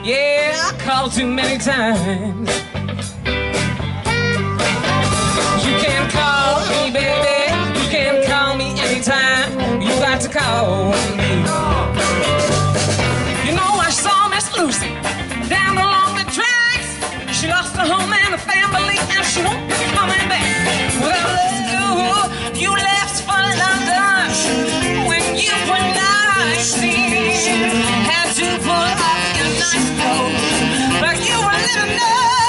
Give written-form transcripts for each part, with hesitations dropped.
Yeah, I called too many times. You can call me, baby. You can call me anytime. You got to call me. You know, I saw Miss Lucy down along the tracks. She lost her home and her family, and she won't be coming back. Well, you left for London when you were 19. Had to put up your nice clothes, but you were living there.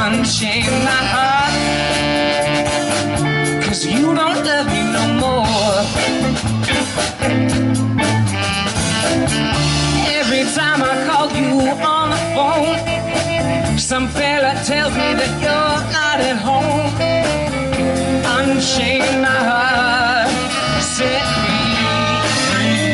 Unchain my heart, 'cause you don't love me no more. Every time I call you on the phone, some fella tells me that you're not at home. Unchain my heart, set me free.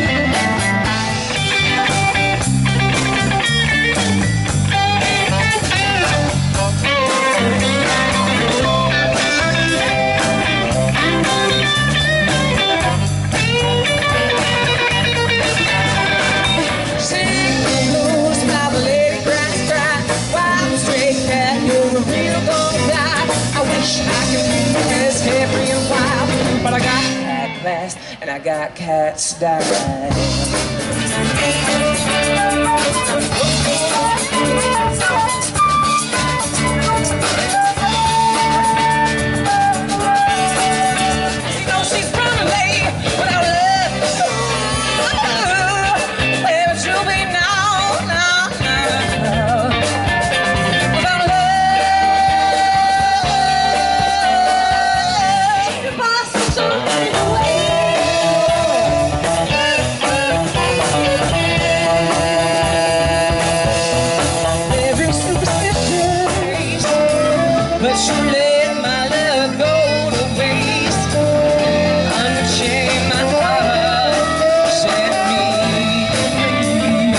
Sing the blues, now the lady cries, cry. Wild straight cat, you're a real gonna die. I wish I could be as happy and wild, but I got cat class and I got cats die. You know she's running late without love. Where would you be now, now, now? Without love, impossible to fade away. Every superstition, but you let my love go to waste. Unchain my heart, set me free.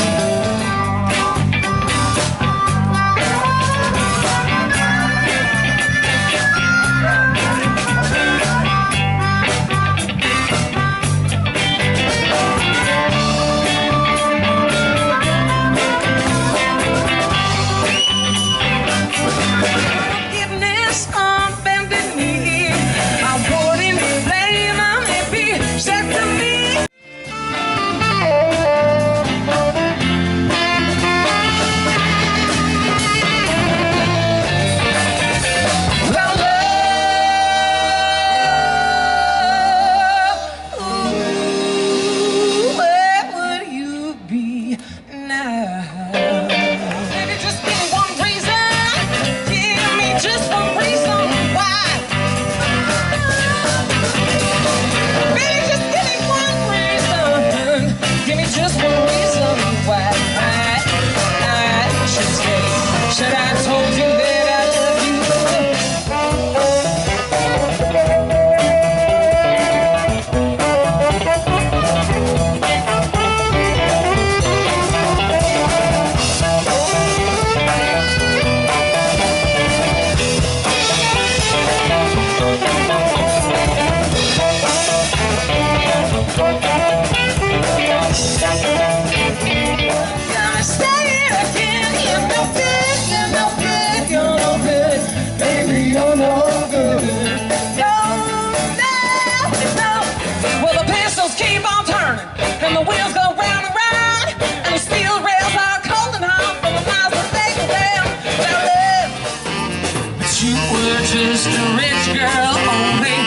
Forgiveness on bended knee. I wouldn't blame on it be said to me. Without love, ooh, where would you be now? Baby, just give me one reason. Give me just one reason why. Baby, just give me one reason. Give me just one reason why I should stay. Should I told you that I love you? Gonna say it again. You're no good, you're no good, you're no good. Baby, you're no good. No, no, no. Well, the pencils keep on turning, and the wheels go round and round, and the steel rails are cold and hard from the miles that they go down. Now, love, but you were just a rich girl only.